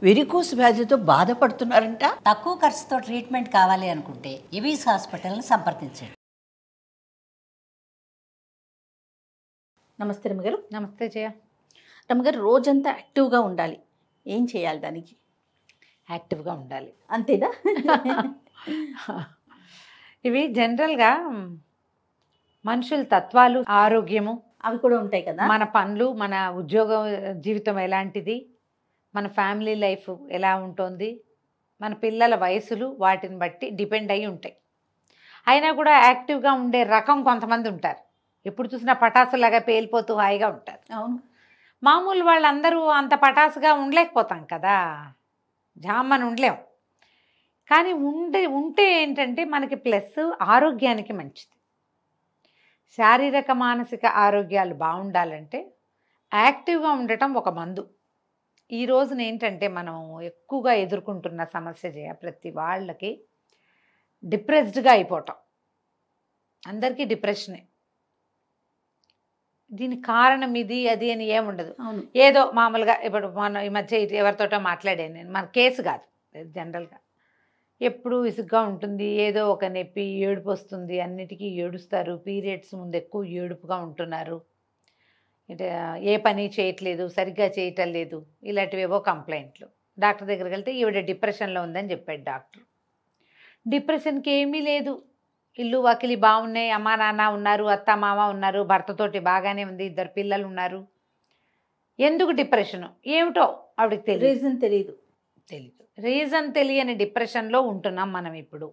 Varicose వ్యాధితో బాధపడుతున్నారంట. తక్కువ ఖర్చుతో ట్రీట్మెంట్ కావాలి అనుకుంటే ఎవిస్ హాస్పిటల్ని సంప్రదించండి. నమస్తే రమ్మగారు. నమస్తే జయ. రమ్మగారు, రోజంతా యాక్టివ్గా ఉండాలి, ఏం చేయాలి దానికి? యాక్టివ్గా ఉండాలి అంతేనా? ఇవి జనరల్గా మనుషుల తత్వాలు, ఆరోగ్యము అవి కూడా ఉంటాయి కదా. మన పనులు, మన ఉద్యోగ జీవితం ఎలాంటిది, మన ఫ్యామిలీ లైఫ్ ఎలా ఉంటుంది, మన పిల్లల వయసులు, వాటిని బట్టి డిపెండ్ అయ్యి ఉంటాయి. అయినా కూడా యాక్టివ్గా ఉండే రకం కొంతమంది ఉంటారు. ఎప్పుడు చూసినా పటాసులాగా పేలిపోతూ హాయిగా ఉంటారు. అవును. మామూలు వాళ్ళందరూ అంత పటాసుగా ఉండలేకపోతాం కదా, జామ్మని ఉండలేం. కానీ ఉంటే ఏంటంటే మనకి ప్లస్ ఆరోగ్యానికి మంచిది. శారీరక మానసిక ఆరోగ్యాలు బాగుండాలంటే యాక్టివ్గా ఉండటం ఒక మందు. ఈ రోజున ఏంటంటే మనం ఎక్కువగా ఎదుర్కొంటున్న సమస్య ప్రతి వాళ్ళకి డిప్రెస్డ్గా అయిపోవటం. అందరికీ డిప్రెషనే. దీనికి కారణం ఇది అది అని ఏముండదు. ఏదో మామూలుగా ఇప్పుడు మన ఈ మధ్య ఎవరితోటో మాట్లాడాను నేను, మన కేసు కాదు, జనరల్గా ఎప్పుడు విసుగ్గా ఉంటుంది, ఏదో ఒక నొప్పి, ఏడుపు వస్తుంది, అన్నిటికీ ఏడుస్తారు, పీరియడ్స్ ముందు ఎక్కువ ఏడుపుగా ఉంటున్నారు, ఏ పని చేయట్లేదు, సరిగ్గా చేయటం లేదు, ఇలాంటివేవో కంప్లైంట్లు. డాక్టర్ దగ్గరికి వెళ్తే ఈవిడ డిప్రెషన్లో ఉందని చెప్పాడు డాక్టర్. డిప్రెషన్కి ఏమీ లేదు, ఇల్లు వాకిలి బాగున్నాయి, అమ్మా నాన్న ఉన్నారు, అత్త మామ ఉన్నారు, భర్తతోటి బాగానే ఉంది, 2 పిల్లలు ఉన్నారు. ఎందుకు డిప్రెషను ఏమిటో ఆవిడకి తెలియదు, రీజన్ తెలియని డిప్రెషన్లో ఉంటున్నాం మనం ఇప్పుడు.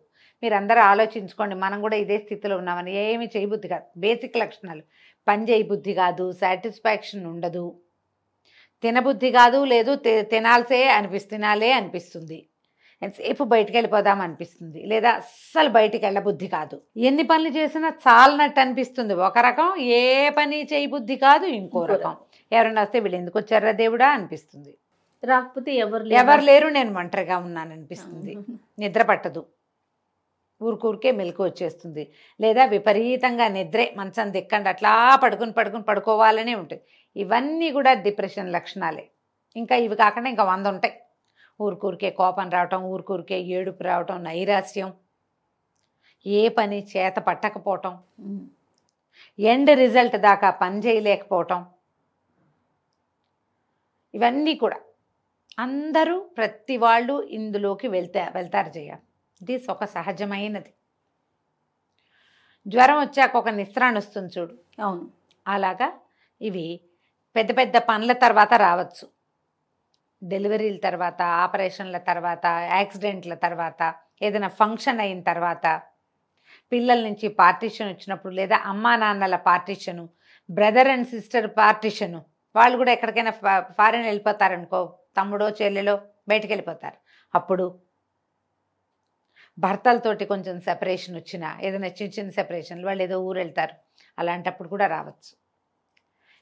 మీరందరూ ఆలోచించుకోండి, మనం కూడా ఇదే స్థితిలో ఉన్నామని. ఏమి చేయబుద్ధి కాదు, బేసిక్ లక్షణాలు. పని చేయబుద్ధి కాదు, సాటిస్ఫాక్షన్ ఉండదు, తినబుద్ధి కాదు, లేదు తినాలే అనిపిస్తుంది, ఎంతసేపు బయటికి వెళ్ళిపోదాం అనిపిస్తుంది, లేదా అస్సలు బయటికి వెళ్ళబుద్ధి కాదు, ఎన్ని పనులు చేసినా చాలనట్టు అనిపిస్తుంది ఒక రకం, ఏ పని చేయబుద్ధి కాదు ఇంకో రకం. ఎవరైనా వస్తే వీళ్ళు ఎందుకు వచ్చారా దేవుడా అనిపిస్తుంది, రాకపోతే ఎవరు లేరు నేను ఒంటరిగా ఉన్నాను అనిపిస్తుంది, నిద్ర పట్టదు, ఊరికే మెలకు వచ్చేస్తుంది, లేదా విపరీతంగా నిద్రే, మంచం దిక్కండి అట్లా పడుకోవాలనే ఉంటుంది. ఇవన్నీ కూడా డిప్రెషన్ లక్షణాలే. ఇంకా ఇవి కాకుండా ఇంకా 100 ఉంటాయి. ఊరికే కోపం రావటం, ఊరికే ఏడుపు రావటం, నైరాస్యం, ఏ పని చేత పట్టకపోవటం, ఎండ్ రిజల్ట్ దాకా పని చేయలేకపోవటం, ఇవన్నీ కూడా అందరూ ప్రతి వాళ్ళు ఇందులోకి వెళ్తారు జయ. ఇది ఒక సహజమైనది. జ్వరం వచ్చాక ఒక నిస్త్రాన్ని వస్తుంది చూడు, అవును, అలాగా ఇవి పెద్ద పెద్ద పనుల తర్వాత రావచ్చు, డెలివరీల తర్వాత, ఆపరేషన్ల తర్వాత, యాక్సిడెంట్ల తర్వాత, ఏదైనా ఫంక్షన్ అయిన తర్వాత, పిల్లల నుంచి పార్టీషన్ వచ్చినప్పుడు, లేదా అమ్మా నాన్నల partition, brother and sister partition, వాళ్ళు కూడా ఎక్కడికైనా ఫారెన్ వెళ్ళిపోతారనుకో, తమ్ముడో చెల్లెలో బయటికి వెళ్ళిపోతారు, అప్పుడు భర్తలతోటి కొంచెం సెపరేషన్ వచ్చినా, ఏదైనా చిన్న సెపరేషన్లు, వాళ్ళు ఏదో ఊరు వెళ్తారు, అలాంటప్పుడు కూడా రావచ్చు.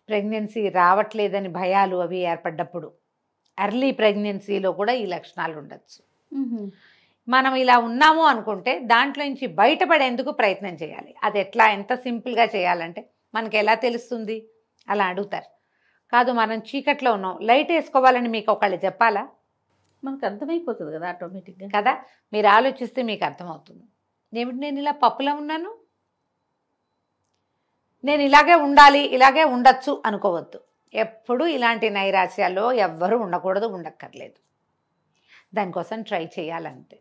ప్రెగ్నెన్సీ రావట్లేదని భయాలు అవి ఏర్పడ్డప్పుడు, ఎర్లీ ప్రెగ్నెన్సీలో కూడా ఈ లక్షణాలు ఉండొచ్చు. మనం ఇలా ఉన్నాము అనుకుంటే దాంట్లో నుంచి బయటపడేందుకు ప్రయత్నం చేయాలి. అది ఎట్లా, ఎంత సింపుల్గా చేయాలంటే, మనకి ఎలా తెలుస్తుంది అలా అడుగుతారు. కాదు మనం చీకట్లో ఉన్నాం, లైట్ వేసుకోవాలని మీకు ఒకళ్ళు చెప్పాలా? మనకు అర్థమైపోతుంది కదా ఆటోమేటిక్గా కదా. మీరు ఆలోచిస్తే మీకు అర్థమవుతుంది. ఏమిటి నేను ఇలా పప్పులో ఉన్నాను, నేను ఇలాగే ఉండాలి, ఇలాగే ఉండొచ్చు అనుకోవద్దు. ఎప్పుడు ఇలాంటి నైరాశ్యాల్లో ఎవ్వరూ ఉండకూడదు, ఉండక్కర్లేదు. దానికోసం ట్రై చేయాలంతే.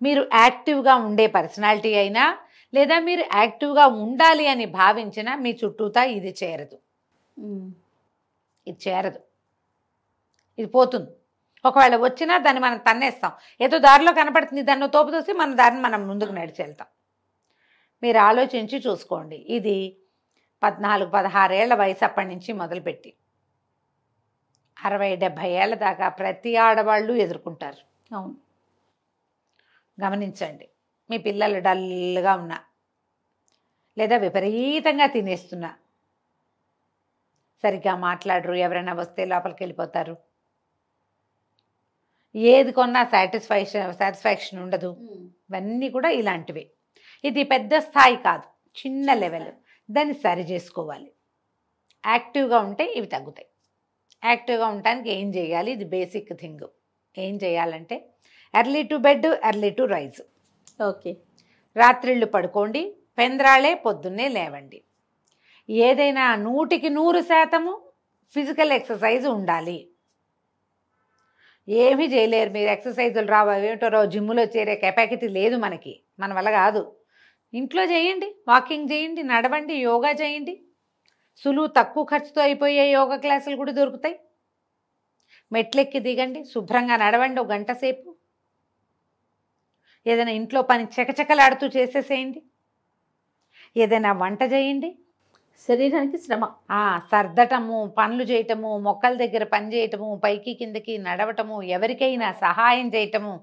మీరు యాక్టివ్గా ఉండే పర్సనాలిటీ అయినా, లేదా మీరు యాక్టివ్గా ఉండాలి అని భావించినా మీ చుట్టూతా ఇది చేరదు, ఇది పోతుంది. ఒకవేళ వచ్చినా దాన్ని మనం తన్నేస్తాం, ఏదో దారిలో కనపడుతుంది దాన్ని తోపు తోసి మన దారిని మనం ముందుకు నడిచి వెళ్తాం. మీరు ఆలోచించి చూసుకోండి. ఇది 14-16 ఏళ్ల వయసు అప్పటి నుంచి మొదలుపెట్టి 60-70 ఏళ్ల దాకా ప్రతి ఆడవాళ్ళు ఎదుర్కొంటారు. అవును, గమనించండి. మీ పిల్లలు డల్గా ఉన్నా, లేదా విపరీతంగా తినేస్తున్నా, సరిగ్గా మాట్లాడరు, ఎవరైనా వస్తే లోపలికి వెళ్ళిపోతారు, ఏది కొన్నా సాటిస్ఫాక్షన్ ఉండదు, ఇవన్నీ కూడా ఇలాంటివే. ఇది పెద్ద స్థాయి కాదు, చిన్న లెవెల్. దాన్ని సరి చేసుకోవాలి. యాక్టివ్గా ఉంటే ఇవి తగ్గుతాయి. యాక్టివ్గా ఉండటానికి ఏం చేయాలి, ఇది బేసిక్ థింగ్. ఏం చేయాలంటే early to bed early to rise. Okay. రాత్రిళ్ళు పడుకోండి, పెంద్రాళే పొద్దున్నే లేవండి. ఏదైనా 100% ఫిజికల్ ఎక్సర్సైజ్ ఉండాలి. ఏమీ చేయలేరు మీరు, ఎక్సర్సైజులు రావు ఏమిటో రావు, జిమ్లో చేరే కెపాసిటీ లేదు మనకి, మన వల్ల కాదు. ఇంట్లో చేయండి, వాకింగ్ చేయండి, నడవండి, యోగా చేయండి. సులువు తక్కువ ఖర్చుతో అయిపోయే యోగా క్లాసులు కూడా దొరుకుతాయి. మెట్లెక్కి దిగండి, శుభ్రంగా నడవండి 1 గంట సేపు. ఏదైనా ఇంట్లో పని చకచకలాడుతూ చేసేసేయండి. ఏదైనా వంట చేయండి. శరీరానికి శ్రమ. సర్దటము, పనులు చేయటము, మొక్కల దగ్గర పని చేయటము, పైకి కిందకి నడవటము, ఎవరికైనా సహాయం చేయటము,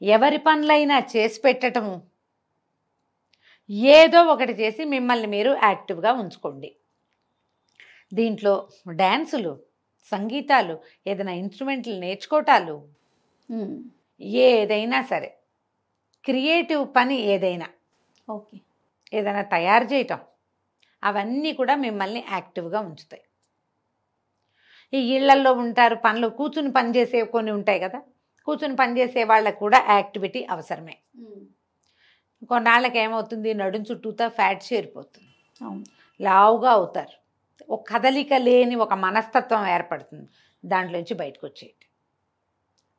ఎవరి పనులైనా చేసి పెట్టటము, ఏదో ఒకటి చేసి మిమ్మల్ని మీరు యాక్టివ్గా ఉంచుకోండి. దీంట్లో డ్యాన్సులు, సంగీతాలు, ఏదైనా ఇన్స్ట్రుమెంట్లు నేర్చుకోవటాలు, ఏదైనా సరే క్రియేటివ్ పని ఏదైనా, ఓకే, ఏదైనా తయారు చేయటం, అవన్నీ కూడా మిమ్మల్ని యాక్టివ్గా ఉంచుతాయి. ఈ ఇళ్లల్లో ఉంటారు, పనులు కూర్చుని పని చేసే కొన్ని ఉంటాయి కదా, కూర్చుని పని చేసే వాళ్ళకు కూడా యాక్టివిటీ అవసరమే. కొన్నాళ్ళకి ఏమవుతుంది, నడుం చుట్టూతా ఫ్యాట్ చేరిపోతుంది, లావుగా అవుతారు, ఒక కదలిక లేని ఒక మనస్తత్వం ఏర్పడుతుంది. దాంట్లోంచి బయటకు వచ్చేయండి.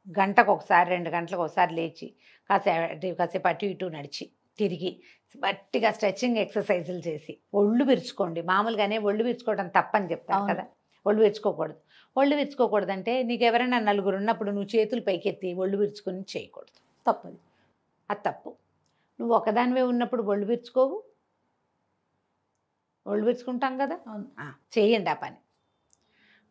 గంటకు ఒకసారి 2 గంటలకు ఒకసారి లేచి కాసేపు అటు ఇటు నడిచి తిరిగి గట్టిగా స్ట్రెచ్చింగ్ ఎక్సర్సైజులు చేసి ఒళ్ళు విరుచుకోండి. మామూలుగానే ఒళ్ళు విరుచుకోవడం తప్పని చెప్తాను కదా, ఒళ్ళు విరుచుకోకూడదు. ఒళ్ళు విరుచుకోకూడదు అంటే నీకు ఎవరైనా 4 ఉన్నప్పుడు నువ్వు చేతులు పైకెత్తి ఒళ్ళు విరుచుకుని చేయకూడదు, తప్పది, అది తప్పు. నువ్వు ఒకదానివే ఉన్నప్పుడు ఒళ్ళు విరుచుకోవు, ఒళ్ళు విరుచుకుంటాం కదా, చేయండి ఆ పని.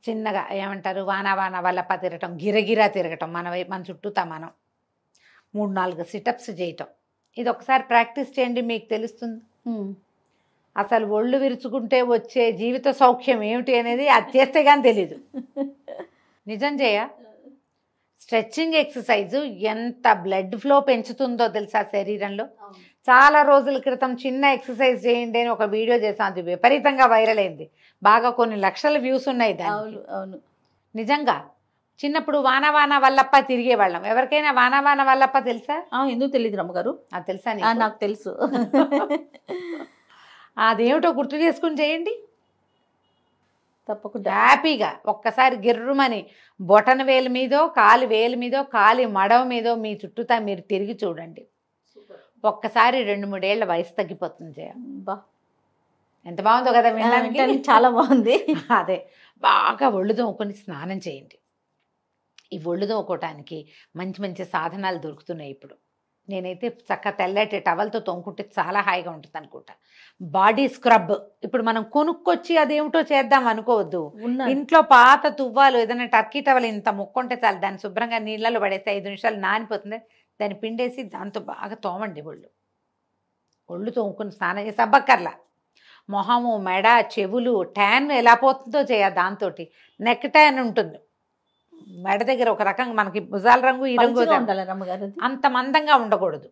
చిన్నగా ఏమంటారు, వాన వల్లప తిరగటం, గిరగిరా తిరగటం, మన చుట్టూతా మనం 3-4 సిటప్స్ చేయటం. ఇది ఒకసారి ప్రాక్టీస్ చేయండి, మీకు తెలుస్తుంది అసలు ఒళ్ళు విరుచుకుంటే వచ్చే జీవిత సౌఖ్యం ఏమిటి అనేది. అది చేస్తే కానీ తెలీదు. నిజం చేయ. స్ట్రెచ్చింగ్ ఎక్సర్సైజు ఎంత బ్లడ్ ఫ్లో పెంచుతుందో తెలుసా శరీరంలో. చాలా రోజుల క్రితం చిన్న ఎక్సర్సైజ్ చేయండి అని ఒక వీడియో చేసాం, అది విపరీతంగా వైరల్ అయింది, బాగా కొన్ని లక్షల వ్యూస్ ఉన్నాయి దానికి. అవును, నిజంగా. చిన్నప్పుడు వాన వల్లప్ప తిరిగేవాళ్ళం. ఎవరికైనా వాన వల్లప్ప తెలుసా? ఎందుకు తెలియదు రమ్మగారు? అది తెలుసా? నాకు తెలుసు. అదేమిటో గుర్తు చేసుకుని చేయండి తప్పకుండా, హ్యాపీగా. ఒక్కసారి గిర్రుమని బొటన వేలు మీదో, కాలి వేలు మీదో, కాలి మడవ మీదో మీ చుట్టూతా మీరు తిరిగి చూడండి. ఒక్కసారి 2-3 ఏళ్ల వయసు తగ్గిపోతుంది జయ. ఎంత బాగుందో కదా వినడానికి, చాలా బాగుంది. అదే, బాగా ఒళ్ళు తోముకొని స్నానం చేయండి. ఈ ఒళ్ళు తోముకోవటానికి మంచి మంచి సాధనాలు దొరుకుతున్నాయి ఇప్పుడు. నేనైతే చక్క తెల్లటి టవల్తో తోముకుంటే చాలా హాయిగా ఉంటుంది అనుకుంటా. బాడీ స్క్రబ్ ఇప్పుడు మనం కొనుక్కొచ్చి అదేమిటో చేద్దాం అనుకోవద్దు. ఇంట్లో పాత తువ్వాలు, ఏదైనా టర్కీ టవల్ ఇంత ముక్కుంటే చాలు, దాన్ని శుభ్రంగా నీళ్ళలో పడేస్తే 5 నిమిషాలు నానిపోతుంది, దాన్ని పిండేసి దాంతో బాగా తోమండి. ఒళ్ళు తోముకుని స్నానం చేసి అబ్బక్కర్లా. మొహము, మెడ, చెవులు ట్యాన్ ఎలా పోతుందో దాంతో. నెక్ ట్యాన్ ఉంటుంది మెడ దగ్గర, ఒక రకంగా మనకి భుజాల రంగు ఈ రంగు అంత మందంగా ఉండకూడదు,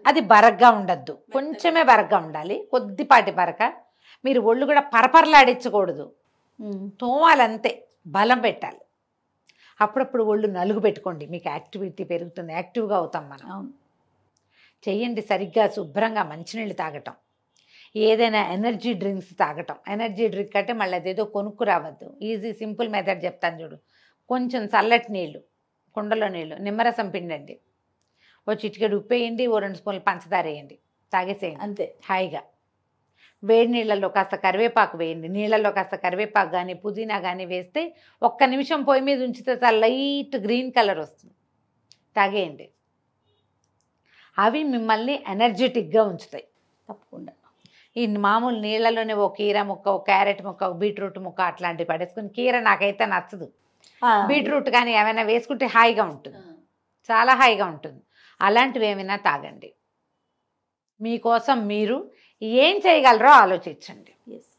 అది బరగ్గా ఉండద్దు, కొంచెమే బరగ్గా ఉండాలి, కొద్దిపాటి బరక. మీరు ఒళ్ళు కూడా పరపరలాడించకూడదు, తోమాలంతే, బలం పెట్టాలి. అప్పుడప్పుడు ఒళ్ళు నలుగు పెట్టుకోండి, మీకు యాక్టివిటీ పెరుగుతుంది, యాక్టివ్గా అవుతాం మనం. చెయ్యండి సరిగ్గా, శుభ్రంగా మంచినీళ్ళు తాగటం, ఏదైనా ఎనర్జీ డ్రింక్స్ తాగటం. ఎనర్జీ డ్రింక్ అంటే మళ్ళీ అదేదో కొనుక్కు రావద్దు, ఈజీ సింపుల్ మెథడ్ చెప్తాను చూడు. కొంచెం చల్లటి నీళ్ళు, కుండలో నీళ్ళు, నిమ్మరసం పిండండి, ఓ చిటికెడు ఉప్పు వేయండి, ఓ 2 స్పూన్లు పంచదార వేయండి, తాగేసేయండి అంతే హాయిగా. వేడి నీళ్ళల్లో కాస్త కరివేపాకు వేయండి, నీళ్ళల్లో కాస్త కరివేపాకు కానీ పుదీనా కానీ వేస్తే 1 నిమిషం పొయ్యి మీద ఉంచితే చాలా లైట్ గ్రీన్ కలర్ వస్తుంది, తాగేయండి. అవి మిమ్మల్ని ఎనర్జెటిక్గా ఉంచుతాయి తప్పకుండా. ఈ మామూలు నీళ్ళలోనే ఓ కీర ముక్క, ఓ క్యారెట్ ముక్క, ఓ బీట్రూట్ ముక్క అట్లాంటివి పడేసుకుని, కీర నాకైతే నచ్చదు, బీట్రూట్ కానీ ఏమైనా వేసుకుంటే హాయిగా ఉంటుంది, చాలా హాయిగా ఉంటుంది. అలాంటివి ఏమైనా తాగండి. మీకోసం మీరు ఏం చేయగలరో ఆలోచించండి.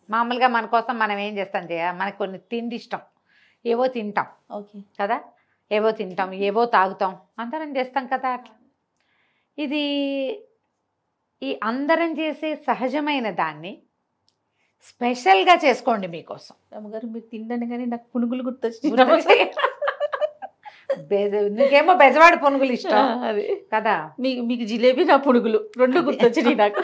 మామూలుగా మన కోసం మనం ఏం చేస్తాం మనకు కొన్ని తిండి ఇష్టం, ఏవో తింటాం కదా, ఏవో తింటాం, ఏవో తాగుతాం, అందరం చేస్తాం కదా. ఇది ఈ అందరం చేసే సహజమైన దాన్ని స్పెషల్గా చేసుకోండి మీకోసం. రమ్మగారు మీరు తిండని కానీ నాకు పునుగులు గుర్తొచ్చింది. నీకేమో బెజవాడ పునుగులు ఇష్టం అది కదా. మీకు జిలేబీ, నా పునుగులు రెండు గుర్తొచ్చినాయి నాకు.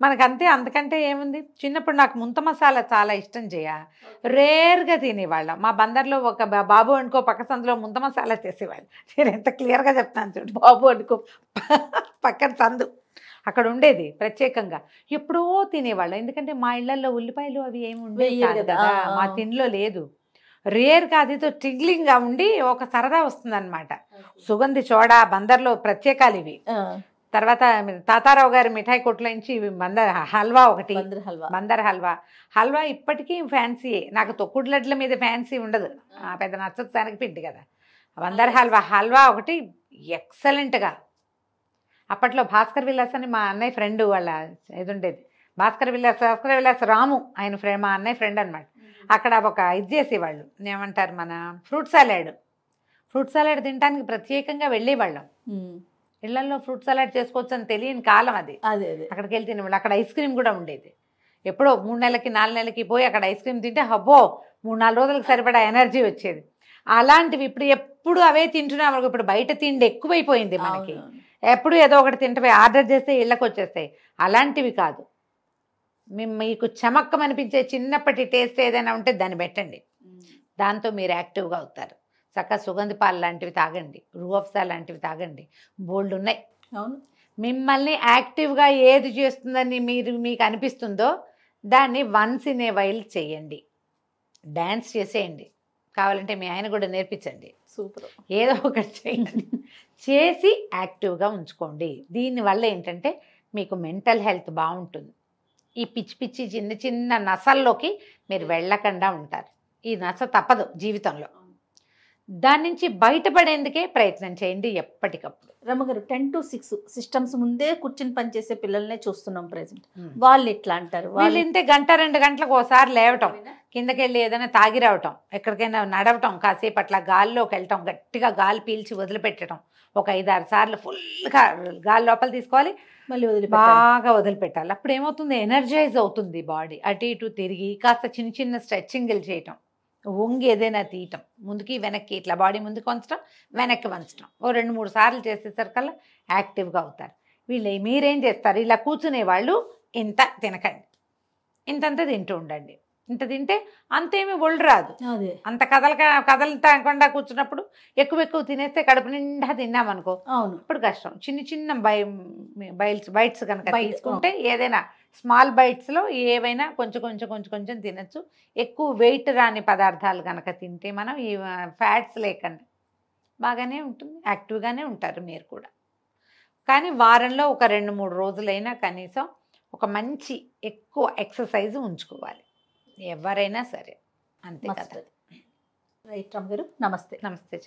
మనకంతే, అంతకంటే ఏముంది. చిన్నప్పుడు నాకు ముంత మసాలా చాలా ఇష్టం చేయ, రేర్గా తినేవాళ్ళం. మా బందర్లో ఒక బాబు అనుకో పక్క సందులో ముంత మసాలా చేసేవాళ్ళు. నేను ఎంత క్లియర్గా చెప్తాను చూడు, బాబు అనుకో పక్కన సందు అక్కడ ఉండేది ప్రత్యేకంగా. ఎప్పుడో తినేవాళ్ళం, ఎందుకంటే మా ఇళ్లలో ఉల్లిపాయలు అవి ఏమి ఉండేవి కాదు కదా, మా తిండిలో లేదు. రేర్గా అదితో టిగ్లింగ్గా ఉండి ఒక సరదా వస్తుందన్నమాట. సుగంధి చోడా బందర్లో ప్రత్యేకాలు ఇవి. తర్వాత తాతారావు గారి మిఠాయి కొట్లో నుంచి బందర్ హల్వా ఒకటి, బందర్ హల్వా. హల్వా ఇప్పటికీ ఫ్యాన్సీయే. నాకు తొక్కుడు లడ్ల మీద ఫ్యాన్సీ ఉండదు, పెద్ద నచ్చదు, శనగపిండి కదా. బందర్ హల్వా ఒకటి ఎక్సలెంట్గా. అప్పట్లో భాస్కర్ విలాస్ అని మా అన్నయ్య ఫ్రెండ్ వాళ్ళ ఇది ఉండేది. భాస్కర్ విలాస్ రాము ఆయన ఫ్రెండ్, మా అన్నయ్య ఫ్రెండ్ అనమాట. అక్కడ ఒక ఇది చేసేవాళ్ళు, ఏమంటారు మన ఫ్రూట్ సలాడ్ తినడానికి ప్రత్యేకంగా వెళ్ళేవాళ్ళం. ఇళ్లలో ఫ్రూట్ సలాడ్ చేసుకోవచ్చు అని తెలియని కాలం అది. అక్కడికి వెళ్ళి తినేవాళ్ళు. అక్కడ ఐస్ క్రీమ్ కూడా ఉండేది. ఎప్పుడో 3 నెలలకి 4 నెలలకి పోయి అక్కడ ఐస్ క్రీమ్ తింటే హబ్బో 3-4 రోజులకు సరిపడా ఎనర్జీ వచ్చేది. అలాంటివి ఇప్పుడు అవే తింటున్నాం. ఇప్పుడు బయట తిండి ఎక్కువైపోయింది మనకి. ఎప్పుడు ఏదో ఒకటి తింటే ఆర్డర్ చేస్తే ఇళ్ళకి వచ్చేస్తాయి. అలాంటివి కాదు. మీకు చమక్కమనిపించే చిన్నప్పటి టేస్ట్ ఏదైనా ఉంటే దాన్ని పెట్టండి, దాంతో మీరు యాక్టివ్గా అవుతారు. చక్కగా సుగంధి పాలు లాంటివి తాగండి, రూఅఫ్జా లాంటివి తాగండి, బోల్డ్ ఉన్నాయి. అవును, మిమ్మల్ని యాక్టివ్గా ఏది చేస్తుందని మీకు అనిపిస్తుందో దాన్ని వన్స్ ఇన్ ఏ వైల్ చేయండి. డ్యాన్స్ చేసేయండి, కావాలంటే మీ ఆయన కూడా నేర్పించండి. సూపర్. ఏదో ఒకటి చేయండి, చేసి యాక్టివ్గా ఉంచుకోండి. దీనివల్ల ఏంటంటే మీకు మెంటల్ హెల్త్ బాగుంటుంది. ఈ పిచ్చి చిన్న చిన్న నసల్లోకి మీరు వెళ్ళకుండా ఉంటారు. ఈ నస తప్పదు జీవితంలో. దాని నుంచి బయటపడేందుకే ప్రయత్నం చేయండి ఎప్పటికప్పుడు. రమ్మగారు 10 to 6 సిస్టమ్స్ ముందే కూర్చుని పనిచేసే పిల్లల్నే చూస్తున్నాం ప్రెసెంట్. వాళ్ళు ఎట్లా అంటారు? వాళ్ళు ఇంటే 1-2 గంటలకు ఒకసారి లేవటం, కిందకి వెళ్ళి ఏదైనా తాగి రావటం, ఎక్కడికైనా నడవటం, కాసేపు అట్లా గాల్లోకి వెళ్ళటం, గట్టిగా గాలి పీల్చి వదిలిపెట్టడం, ఒక 5-6 సార్లు ఫుల్గా గాలి లోపల తీసుకోవాలి, మళ్ళీ బాగా వదిలిపెట్టాలి. అప్పుడు ఏమవుతుంది, ఎనర్జైజ్ అవుతుంది బాడీ. అటు ఇటు తిరిగి కాస్త చిన్న చిన్న స్ట్రెచ్చింగ్లు చేయటం, వంగి ఏదైనా తీయటం, ముందుకి వెనక్కి ఇట్లా బాడీ ముందుకు వంచడం, వెనక్కి వంచడం, 2-3 సార్లు చేసేసరికల్లా యాక్టివ్గా అవుతారు. మీరేం చేస్తారు, ఇలా కూర్చునే వాళ్ళు ఇంత తినకండి, ఇంతంత తింటూ ఉండండి. ఇంత తింటే అంతేమీ ఒళ్ళు రాదు. అంత కదలకుండా కూర్చున్నప్పుడు ఎక్కువ తినేస్తే కడుపు నిండా తిన్నామనుకో ఇప్పుడు కష్టం. చిన్న బైట్స్ కనుక తీసుకుంటే ఏదైనా స్మాల్ బైట్స్లో ఏవైనా కొంచెం తినచ్చు. ఎక్కువ వెయిట్ రాని పదార్థాలు కనుక తింటే మనం ఈ ఫ్యాట్స్ లేకుండా బాగానే ఉంటుంది, యాక్టివ్గానే ఉంటారు మీరు కూడా. కానీ వారంలో ఒక 2-3 రోజులైనా కనీసం ఒక మంచి ఎక్కువ ఎక్సర్సైజ్ ఉంచుకోవాలి ఎవరైనా సరే. అంతే కదా. రైట్ రమ్మ గారు, నమస్తే. నమస్తే.